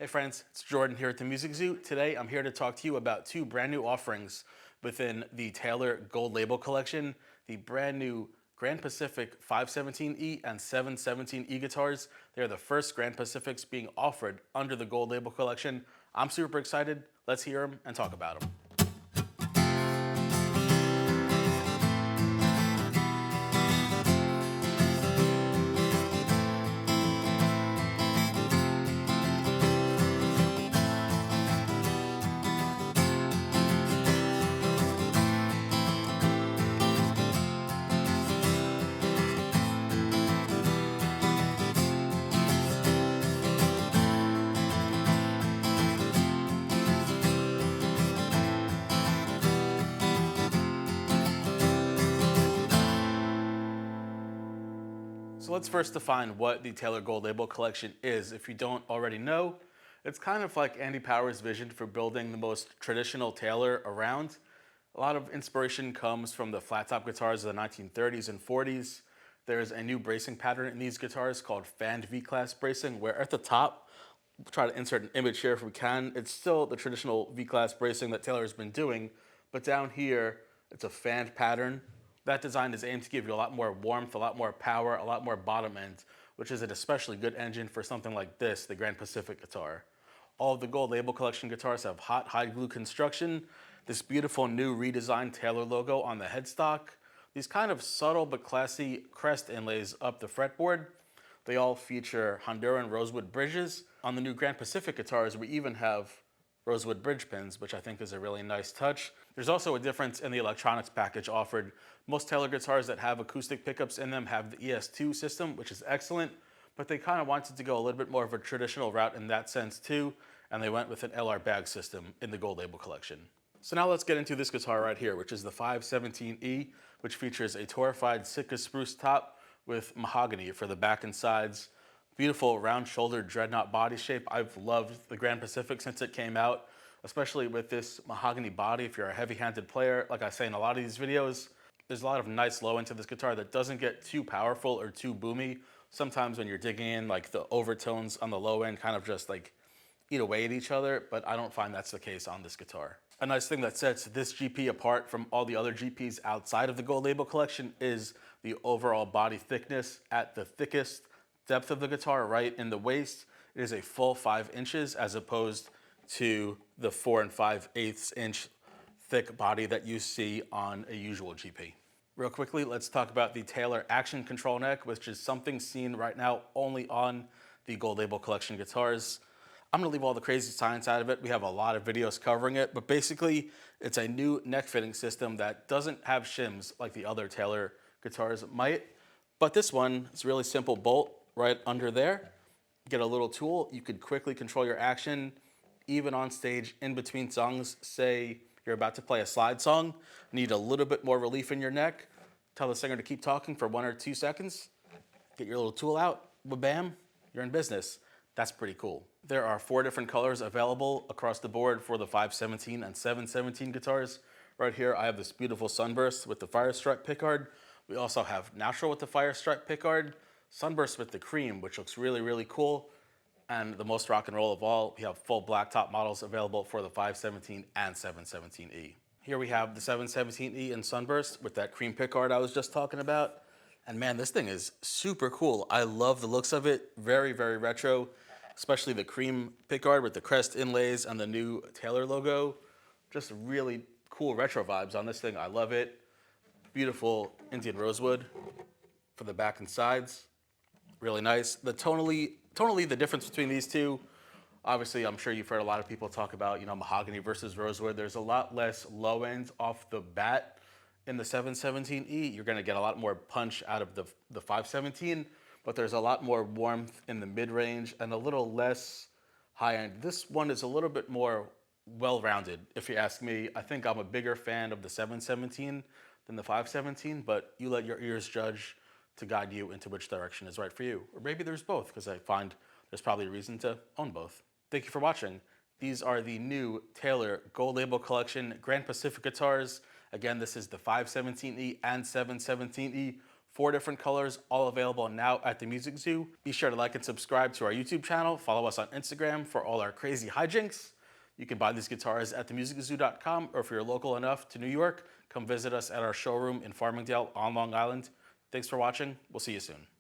Hey friends, it's Jordan here at the Music Zoo. Today I'm here to talk to you about two brand new offerings within the Taylor Gold Label collection, the brand new Grand Pacific 517E and 717E guitars. They're the first Grand Pacifics being offered under the Gold Label collection. I'm super excited. Let's hear them and talk about them. So let's first define what the Taylor Gold Label collection is. If you don't already know, it's kind of like Andy Power's vision for building the most traditional Taylor around. A lot of inspiration comes from the flat top guitars of the 1930s and 40s. There's a new bracing pattern in these guitars called fanned V-class bracing, where at the top, we'll try to insert an image here if we can, it's still the traditional V-class bracing that Taylor has been doing, but down here, it's a fanned pattern. That design is aimed to give you a lot more warmth, a lot more power, a lot more bottom end, which is an especially good engine for something like this, the Grand Pacific guitar. All of the Gold Label collection guitars have hot hide glue construction, this beautiful new redesigned Taylor logo on the headstock, these kind of subtle but classy crest inlays up the fretboard. They all feature Honduran rosewood bridges. On the new Grand Pacific guitars, we even have rosewood bridge pins, which I think is a really nice touch. There's also a difference in the electronics package offered. Most Taylor guitars that have acoustic pickups in them have the ES2 system, which is excellent, but they kind of wanted to go a little bit more of a traditional route in that sense too, and they went with an LR bag system in the Gold Label collection. So now let's get into this guitar right here, which is the 517E, which features a torrefied Sitka spruce top with mahogany for the back and sides. Beautiful round-shouldered dreadnought body shape. I've loved the Grand Pacific since it came out, especially with this mahogany body. If you're a heavy-handed player, like I say in a lot of these videos, there's a lot of nice low end to this guitar that doesn't get too powerful or too boomy. Sometimes when you're digging in, like the overtones on the low end kind of just like eat away at each other, but I don't find that's the case on this guitar. A nice thing that sets this GP apart from all the other GPs outside of the Gold Label collection is the overall body thickness. At the thickest depth of the guitar, right in the waist, it is a full 5 inches as opposed to the 4 5/8 inch thick body that you see on a usual GP. Real quickly, let's talk about the Taylor Action Control Neck, which is something seen right now only on the Gold Label collection guitars. I'm gonna leave all the crazy science out of it. We have a lot of videos covering it, but basically it's a new neck fitting system that doesn't have shims like the other Taylor guitars might. But this one is a really simple bolt right under there. Get a little tool. You could quickly control your action, even on stage in between songs. Say you're about to play a slide song, need a little bit more relief in your neck. Tell the singer to keep talking for 1 or 2 seconds. Get your little tool out, bam, you're in business. That's pretty cool. There are 4 different colors available across the board for the 517 and 717 guitars. Right here, I have this beautiful Sunburst with the Fire Stripe pickguard. We also have Natural with the Fire Stripe pickguard, Sunburst with the Cream, which looks really, really cool. And the most rock and roll of all, we have full blacktop models available for the 517 and 717E. Here we have the 717E in Sunburst with that cream pickguard I was just talking about. And man, this thing is super cool. I love the looks of it. Very, very retro, especially the cream pickguard with the crest inlays and the new Taylor logo. Just really cool retro vibes on this thing. I love it. Beautiful Indian rosewood for the back and sides. Really nice. Tonally, the difference between these two, obviously, I'm sure you've heard a lot of people talk about, mahogany versus rosewood. There's a lot less low end off the bat in the 717E. You're gonna get a lot more punch out of the 517, but there's a lot more warmth in the mid-range and a little less high end. This one is a little bit more well-rounded, if you ask me. I think I'm a bigger fan of the 717 than the 517, but you let your ears judge to guide you into which direction is right for you. Or maybe there's both, because I find there's probably a reason to own both. Thank you for watching. These are the new Taylor Gold Label Collection Grand Pacific guitars. Again, this is the 517E and 717E 4 different colors, all available now at the Music Zoo. Be sure to like and subscribe to our YouTube channel. Follow us on Instagram for all our crazy hijinks. You can buy these guitars at themusiczoo.com, or if you're local enough to New York, come visit us at our showroom in Farmingdale on Long Island. Thanks for watching. We'll see you soon.